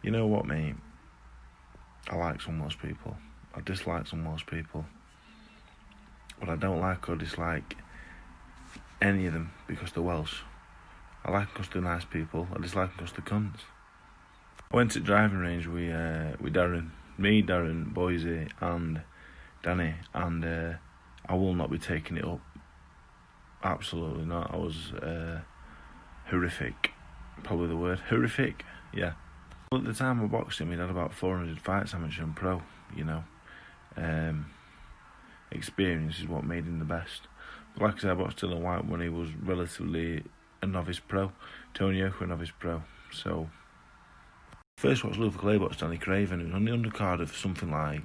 You know what, mate? I like some Welsh people. I dislike some Welsh people. But I don't like or dislike any of them because they're Welsh. I like them because they're nice people. I dislike them because they're cunts. I went to driving range with Darren. Me, Darren, Boise and Danny. And I will not be taking it up. Absolutely not. I was horrific. Probably the word. Horrific. Yeah. Well, at the time I boxed him, he'd had about 400 fights, amateur and pro, you know. Experience is what made him the best. But like I said, I boxed Dylan White when he was relatively a novice pro. Tony Oka, a novice pro. So, first watched Luther Clay box Danny Craven, and on the undercard of something like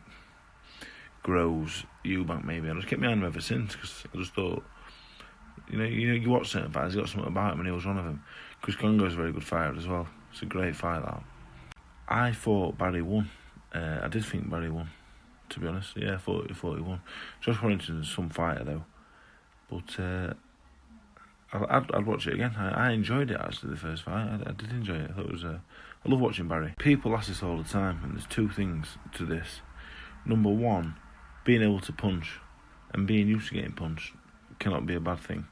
Groves, Eubank maybe. I just kept my hand ever since, because I just thought, you watch certain fights, he got something about him, and he was one of them. Chris Congo's a very good fighter as well. It's a great fight, that. I thought Barry won. I did think Barry won, to be honest. Yeah, I thought he won. Josh Warrington's some fighter, though. But I'd watch it again. I enjoyed it, actually, the first fight. I did enjoy it. I thought it was... I love watching Barry. People ask this all the time, and there's two things to this. Number one, being able to punch and being used to getting punched cannot be a bad thing.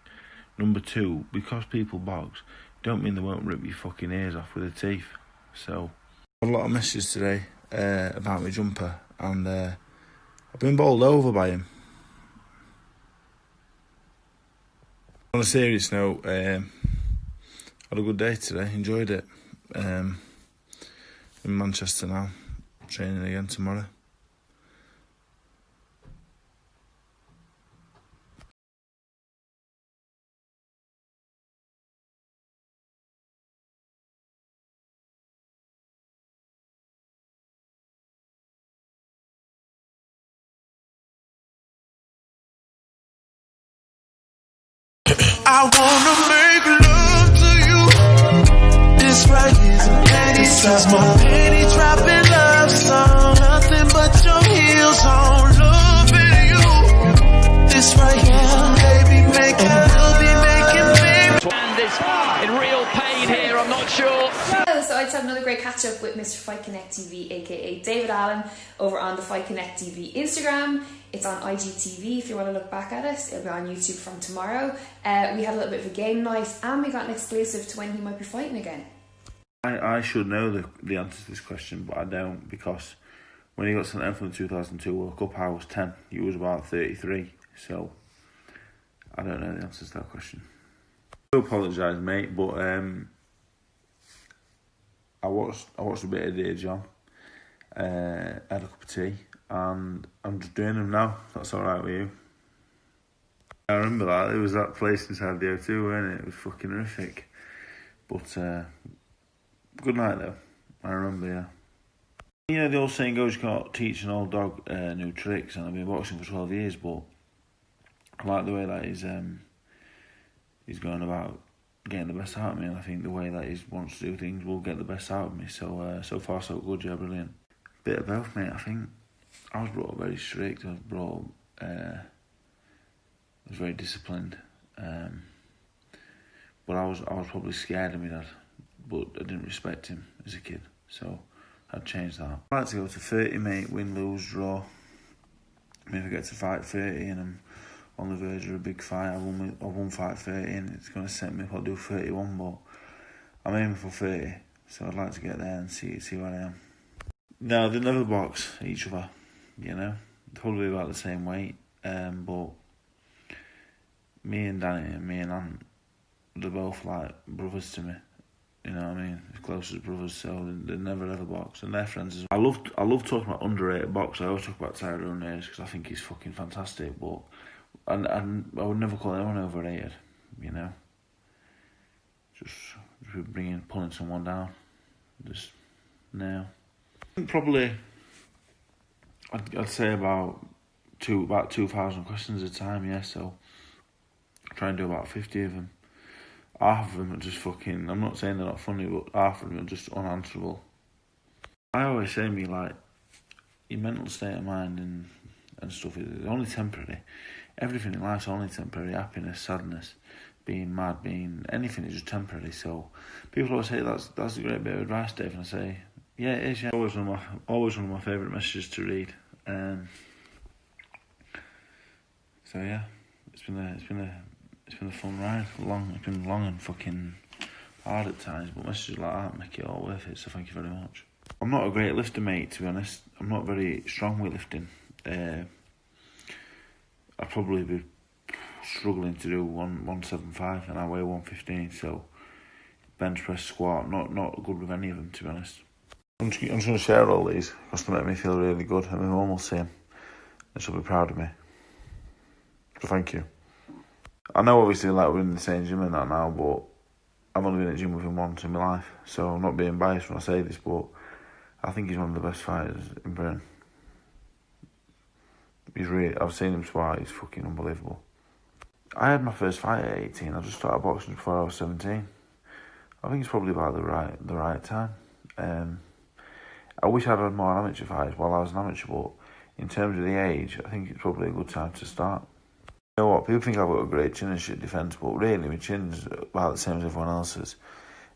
Number two, because people box, don't mean they won't rip your fucking ears off with their teeth. So... a lot of messages today about my jumper, and I've been bowled over by him. On a serious note, had a good day today, enjoyed it. In Manchester now, training again tomorrow. I wanna make love to you. This right here's a penny drop, my penny dropping love song. Nothing but your heels on, loving you. This right here, baby, we'll be making baby. And is in real pain here, I'm not sure. So I just had another great catch up with Mr. Fight Connect TV, aka David Allen, over on the Fight Connect TV Instagram. It's on IGTV if you want to look back at it. It'll be on YouTube from tomorrow. We had a little bit of a game night, and we got an exclusive to when he might be fighting again. I should know the answer to this question, but I don't, because when he got sent out from the 2002 World Cup, I was 10. He was about 33, so I don't know the answer to that question. I apologise, mate, but I watched a bit of Dear John, had a cup of tea, and I'm just doing them now. That's alright with you. I remember that. It was that place inside the O2, weren't it? It was fucking horrific. But good night though. I remember, yeah. You know, the old saying goes, you can't teach an old dog new tricks, and I've been boxing for 12 years, but I like the way that he's going about getting the best out of me, and I think the way that he wants to do things will get the best out of me. So so far so good, yeah, brilliant. Bit of both, mate. I think I was brought up very strict. I was brought up, I was very disciplined, but I was probably scared of my dad, but I didn't respect him as a kid, so I'd change that. I'd like to go to 30, mate, win, lose, draw. Maybe get to fight 30 and I'm on the verge of a big fight. I won fight 30 and it's going to set me up. I'll do 31, but I'm aiming for 30, so I'd like to get there and see where I am. No, they never box each other, you know. Probably about the same weight, but me and Danny and me and Ant, they're both like brothers to me. You know what I mean? As close as brothers, so they never ever box, and they're friends as well. I love talking about underrated box. I always talk about Tyrone Hayes because I think he's fucking fantastic, but and I would never call anyone overrated, you know. Just pulling someone down, just no. Probably, I'd say about 2,000 questions a time, yeah. So try and do about 50 of them. Half of them are just fucking, I'm not saying they're not funny, but half of them are just unanswerable. I always say me, like, your mental state of mind and stuff is only temporary. Everything in life's only temporary. Happiness, sadness, being mad, being anything is just temporary. So people always say that's a great bit of advice, Dave, and I say Yeah, it is. Yeah, always one of my favourite messages to read. So yeah, it's been a fun ride. It's been long and fucking hard at times, but messages like that make it all worth it. So thank you very much. I'm not a great lifter, mate. To be honest, I'm not very strong weightlifting. I'd probably be struggling to do 175 and I weigh 115. So bench press, squat, not good with any of them, to be honest. I'm just going to share all these because they make me feel really good, and my mum will see them and she'll be proud of me. So thank you. I know obviously like we're in the same gym and that now, but I've only been at the gym with him once in my life, so I'm not being biased when I say this, but I think he's one of the best fighters in Britain. I've seen him spar, he's fucking unbelievable. I had my first fight at 18, I just started boxing before I was 17. I think it's probably about the right time. I wish I'd had more amateur fights while I was an amateur, but in terms of the age, I think it's probably a good time to start. You know what, people think I've got a great chin and shit defence, but really my chin's about the same as everyone else's.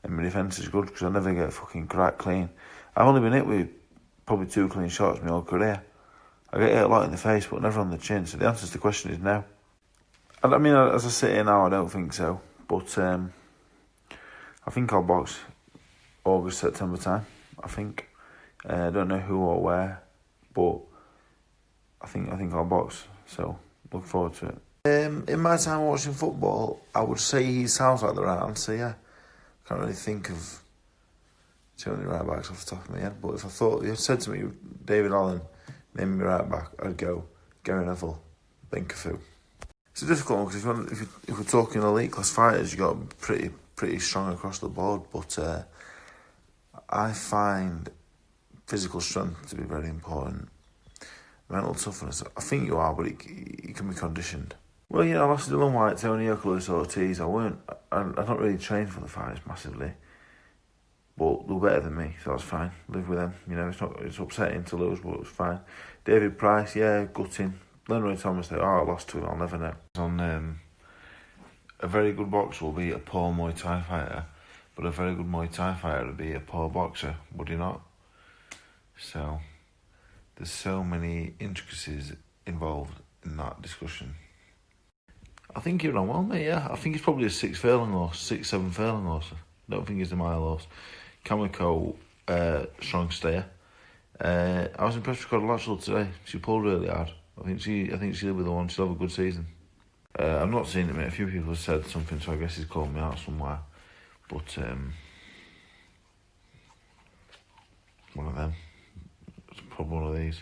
And my defence is good because I never get fucking cracked clean. I've only been hit with probably 2 clean shots my whole career. I get hit a lot in the face, but never on the chin, so the answer to the question is no. I mean, as I sit here now, I don't think so, but I think I'll box August, September time, I think. I don't know who or where, but I think I'll box, so look forward to it. In my time watching football, I would say he sounds like the right answer, yeah. Can't really think of too many right backs off the top of my head, but if you said to me, David Allen, name me right back, I'd go Gary Neville, Ben Cafu. It's a difficult one because if we're talking elite class fighters, you got pretty strong across the board, but I find physical strength to be very important. Mental toughness, I think you are, but it can be conditioned. Well, I lost Dylan White, Tony Oculus, Ortiz. I don't really train for the fights massively, but they're better than me, so that's fine. Live with them, it's upsetting to lose, but it's fine. David Price, yeah, gutting. Leroy Thomas, I lost to him, I'll never know. A very good boxer will be a poor Muay Thai fighter, but a very good Muay Thai fighter would be a poor boxer, would he not? So, there's so many intricacies involved in that discussion. I think you're on well, mate, yeah. I think he's probably a 6 furlong horse, 7 furlong horse. I don't think he's a mile horse. Kamiko, strong stayer. I was impressed with Cordalacho today. She pulled really hard. I think she'll be the one. She'll have a good season. I've not seen it, mate. A few people have said something, so I guess he's called me out somewhere. But one of them. It's probably one of these.